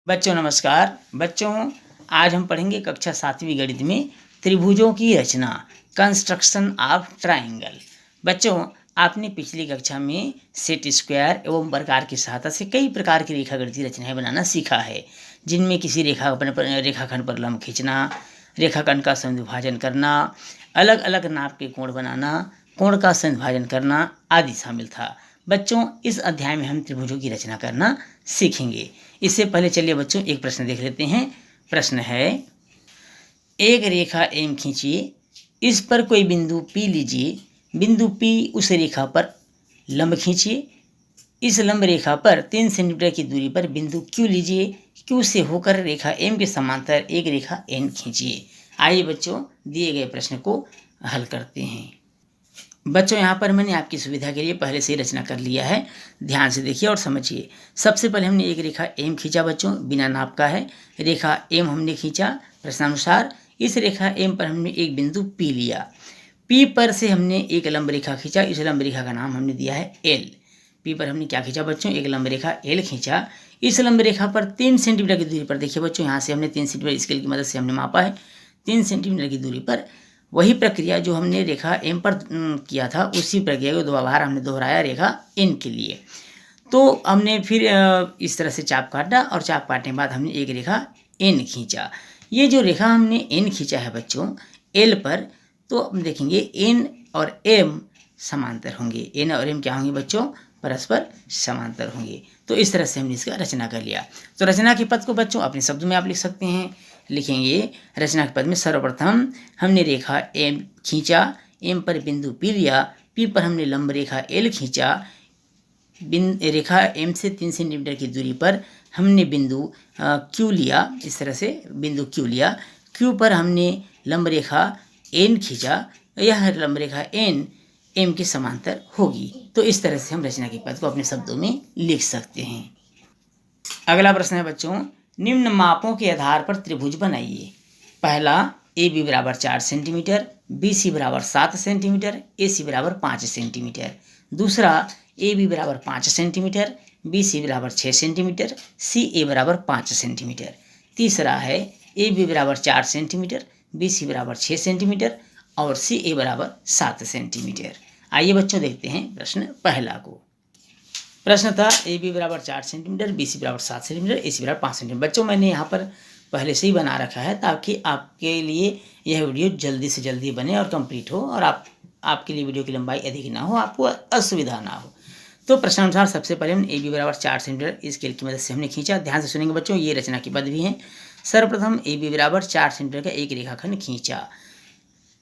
बच्चों नमस्कार। बच्चों आज हम पढ़ेंगे कक्षा 7वीं गणित में त्रिभुजों की रचना, कंस्ट्रक्शन ऑफ ट्राइंगल। बच्चों आपने पिछली कक्षा में सेट स्क्वायर एवं वर्गाकार की सहायता से कई प्रकार की रेखागणितीय रचनाएं बनाना सीखा है, जिनमें किसी रेखाखंड पर लंब खींचना, रेखाखंड का समद्विभाजन करना, अलग अलग नाप के कोण बनाना, कोण का समद्विभाजन करना आदि शामिल था। बच्चों इस अध्याय में हम त्रिभुजों की रचना करना सीखेंगे। इससे पहले चलिए बच्चों एक प्रश्न देख लेते हैं। प्रश्न है, एक रेखा एम खींचिए, इस पर कोई बिंदु P लीजिए, बिंदु P उस रेखा पर लंब खींचिए, इस लंब रेखा पर 3 सेंटीमीटर की दूरी पर बिंदु Q लीजिए, Q से होकर रेखा M के समांतर एक रेखा N खींचिए। आइए बच्चों दिए गए प्रश्न को हल करते हैं। बच्चों यहाँ पर मैंने आपकी सुविधा के लिए पहले से ही रचना कर लिया है, ध्यान से देखिए और समझिए। सबसे पहले हमने एक रेखा एम खींचा बच्चों, बिना नाप का है। रेखा एम हमने खींचा प्रश्नानुसार। इस रेखा एम पर हमने एक बिंदु पी लिया। पी पर से हमने एक लंब रेखा खींचा, इस लंब रेखा का नाम हमने दिया है एल। पी पर हमने क्या खींचा बच्चों, एक लंब रेखा एल खींचा। इस लंब रेखा पर 3 सेंटीमीटर की दूरी पर देखिए बच्चों, यहाँ से हमने 3 सेंटीमीटर स्केल की मदद से हमने मापा है। 3 सेंटीमीटर की दूरी पर वही प्रक्रिया जो हमने रेखा एम पर किया था, उसी प्रक्रिया को दोबारा हमने दोहराया रेखा एन के लिए। तो हमने फिर इस तरह से चाप काटा और चाप काटने के बाद हमने एक रेखा एन खींचा। ये जो रेखा हमने एन खींचा है बच्चों एल पर, तो हम देखेंगे एन और एम समांतर होंगे। एन और एम क्या होंगे बच्चों, परस्पर समांतर होंगे। तो इस तरह से हमने इसका रचना कर लिया। तो रचना के पद को बच्चों अपने शब्दों में आप लिख सकते हैं। लिखेंगे रचना के पद में, सर्वप्रथम हमने रेखा एम खींचा, एम पर बिंदु पी लिया, पी पर हमने लंब रेखा एल खींचा, रेखा एम से 3 सेंटीमीटर की दूरी पर हमने बिंदु क्यू लिया, इस तरह से बिंदु क्यू लिया। क्यू पर हमने लंब रेखा एन खींचा, यह लंब रेखा एन एम के समांतर होगी। तो इस तरह से हम रचना के पद को अपने शब्दों में लिख सकते हैं। अगला प्रश्न है बच्चों, निम्न मापों के आधार पर त्रिभुज बनाइए। पहला, ए बी बराबर 4 सेंटीमीटर, बी सी बराबर 7 सेंटीमीटर, ए सी बराबर 5 सेंटीमीटर। दूसरा, ए बी बराबर 5 सेंटीमीटर, बी सी बराबर 6 सेंटीमीटर, सी ए बराबर 5 सेंटीमीटर। तीसरा है, ए बी बराबर 4 सेंटीमीटर, बी सी बराबर 6 सेंटीमीटर और सी ए बराबर 7 सेंटीमीटर। आइए बच्चों देखते हैं प्रश्न पहला को। प्रश्न था ए बी बराबर 4 सेंटीमीटर, बी सी बराबर 7 सेंटीमीटर, ए सी बराबर 5 सेंटीमीटर। बच्चों मैंने यहाँ पर पहले से ही बना रखा है ताकि आपके लिए यह वीडियो जल्दी से जल्दी बने और कंप्लीट हो, और आपके लिए वीडियो की लंबाई अधिक ना हो, आपको असुविधा ना हो। तो प्रश्नानुसार सबसे पहले हमने ए बी बराबर 4 सेंटीमीटर स्केल की मदद से हमने खींचा। ध्यान से सुनेंगे बच्चों, ये रचना के पद भी हैं। सर्वप्रथम ए बी बराबर 4 सेंटीमीटर का एक रेखाखंड खींचा।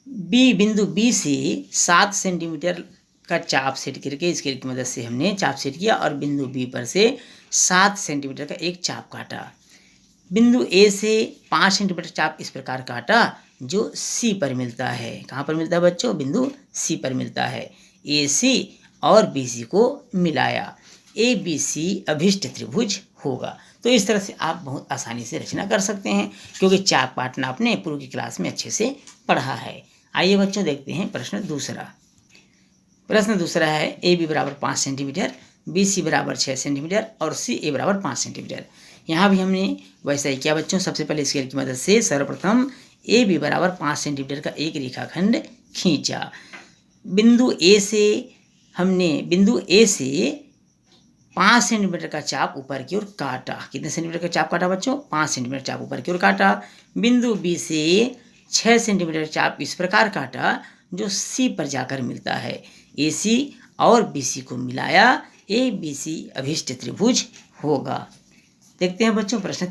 बिंदु बी से 7 सेंटीमीटर का चाप सेट करके स्केल की मदद से हमने चाप सेट किया और बिंदु बी पर से 7 सेंटीमीटर का एक चाप काटा। बिंदु ए से 5 सेंटीमीटर चाप इस प्रकार काटा जो सी पर मिलता है। कहाँ पर मिलता है बच्चों, बिंदु सी पर मिलता है। ए सी और बी सी को मिलाया, ए बी सी अभिष्ट त्रिभुज होगा। तो इस तरह से आप बहुत आसानी से रचना कर सकते हैं, क्योंकि चाप काटना आपने पूर्व की क्लास में अच्छे से पढ़ा है। आइए बच्चों देखते हैं प्रश्न दूसरा। प्रश्न दूसरा है, ए बी बराबर 5 सेंटीमीटर, बी सी बराबर 6 सेंटीमीटर और सी ए बराबर 5 सेंटीमीटर। यहाँ भी हमने वैसा ही किया बच्चों। सबसे पहले स्केल की मदद से सर्वप्रथम ए बी बराबर 5 सेंटीमीटर का एक रेखाखंड खींचा। बिंदु ए से 5 सेंटीमीटर का चाप ऊपर की ओर काटा। कितने सेंटीमीटर का चाप काटा बच्चों, 5 सेंटीमीटर चाप ऊपर की ओर काटा। बिंदु बी से 6 सेंटीमीटर चाप इस प्रकार काटा जो सी पर जाकर मिलता है। ए सी और बी सी को मिलाया, ए बी सी अभिष्ट त्रिभुज होगा। देखते हैं बच्चों प्रश्न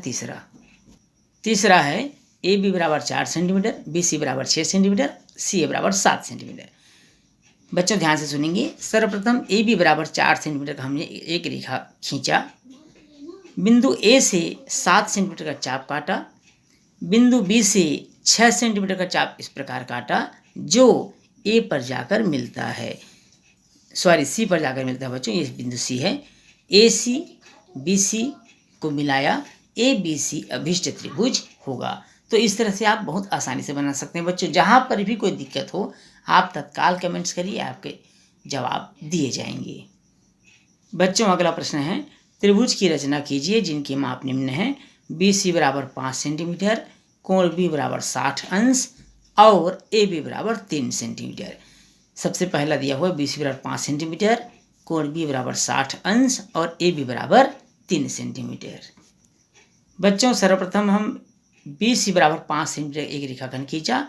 तीसरा है, ए बी बराबर 4 सेंटीमीटर, बी सी बराबर 6 सेंटीमीटर, सी ए बराबर 7 सेंटीमीटर। बच्चों ध्यान से सुनेंगे। सर्वप्रथम ए बी बराबर 4 सेंटीमीटर का हमने एक रेखा खींचा। बिंदु ए से 7 सेंटीमीटर का चाप काटा। बिंदु बी से 6 सेंटीमीटर का चाप इस प्रकार काटा जो ए पर जाकर मिलता है, सी पर जाकर मिलता है बच्चों, ये बिंदु सी है। ए सी बी सी को मिलाया, ए बी सी अभिष्ट त्रिभुज होगा। तो इस तरह से आप बहुत आसानी से बना सकते हैं बच्चों। जहाँ पर भी कोई दिक्कत हो आप तत्काल कमेंट्स करिए, आपके जवाब दिए जाएंगे। बच्चों अगला प्रश्न है, त्रिभुज की रचना कीजिए जिनके माप निम्न हैं। BC बराबर 5 सेंटीमीटर, कोण B बराबर 60 अंश और AB बराबर 3 सेंटीमीटर। सबसे पहला दिया हुआ BC बराबर 5 सेंटीमीटर, कोण B बराबर 60 अंश और AB बराबर 3 सेंटीमीटर। बच्चों सर्वप्रथम हम BC बराबर 5 सेंटीमीटर एक रेखाखंड खींचा,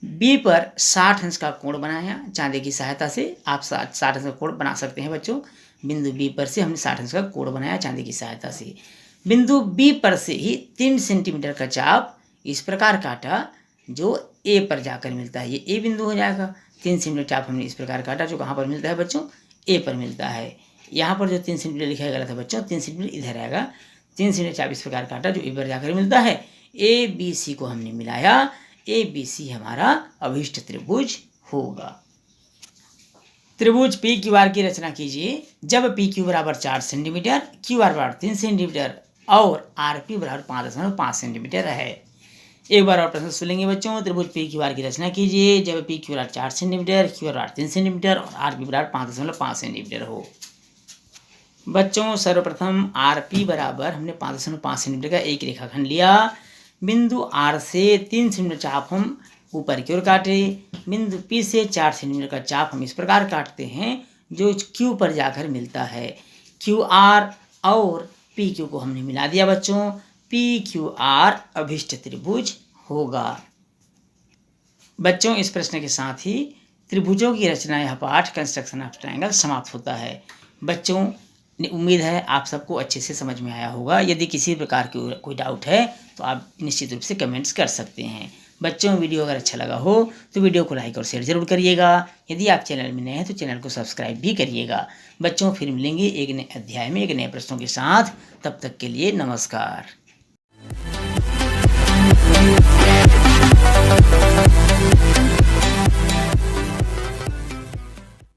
B पर 60 अंश का कोण बनाया चांदी की सहायता से। आप 60 अंश का कोण बना सकते हैं बच्चों। बिंदु B पर से हमने 60 अंश का कोण बनाया चांदी की सहायता से। बिंदु B पर से ही 3 सेंटीमीटर का चाप इस प्रकार काटा जो A पर जाकर मिलता है। ये A बिंदु हो जाएगा। 3 सेंटीमीटर चाप हमने इस प्रकार काटा जो कहाँ पर मिलता है बच्चों, A पर मिलता है। यहाँ पर जो 3 सेंटीमीटर लिखा गया था बच्चों, 3 सेंटीमीटर इधर आएगा। 3 सेंटीमीटर चाप इस प्रकार काटा जो A पर जाकर मिलता है। ABC को हमने मिलाया, ABC हमारा अभिष्ट त्रिभुज होगा। त्रिभुज PQR की रचना कीजिए जब PQ बराबर 4 सेंटीमीटर, QR बराबर 3 सेंटीमीटर और RP बराबर 5.5 सेंटीमीटर है। एक बार और प्रश्न सुनेंगे बच्चों। त्रिभुज PQR की रचना कीजिए जब PQ बराबर 4 सेंटीमीटर, QR बराबर 3 सेंटीमीटर और RP बराबर 5.5 सेंटीमीटर हो। बच्चों सर्वप्रथम RP बराबर हमने 5.5 सेंटीमीटर का एक रेखाखंड लिया। बिंदु R से 3 सेंटीमीटर चाप हम ऊपर की ओर काटे। बिंदु P से 4 सेंटीमीटर का चाप हम इस प्रकार काटते हैं जो Q पर जाकर मिलता है। QR और PQ को हमने मिला दिया बच्चों। PQR अभिष्ट त्रिभुज होगा। बच्चों इस प्रश्न के साथ ही त्रिभुजों की रचना यह पाठ कंस्ट्रक्शन ऑफ ट्रायंगल समाप्त होता है। बच्चों उम्मीद है आप सबको अच्छे से समझ में आया होगा। यदि किसी प्रकार की कोई डाउट है तो आप निश्चित रूप से कमेंट्स कर सकते हैं। बच्चों वीडियो अगर अच्छा लगा हो तो वीडियो को लाइक और शेयर जरूर करिएगा। यदि आप चैनल में नए हैं तो चैनल को सब्सक्राइब भी करिएगा। बच्चों फिर मिलेंगे एक नए अध्याय में एक नए प्रश्नों के साथ। तब तक के लिए नमस्कार।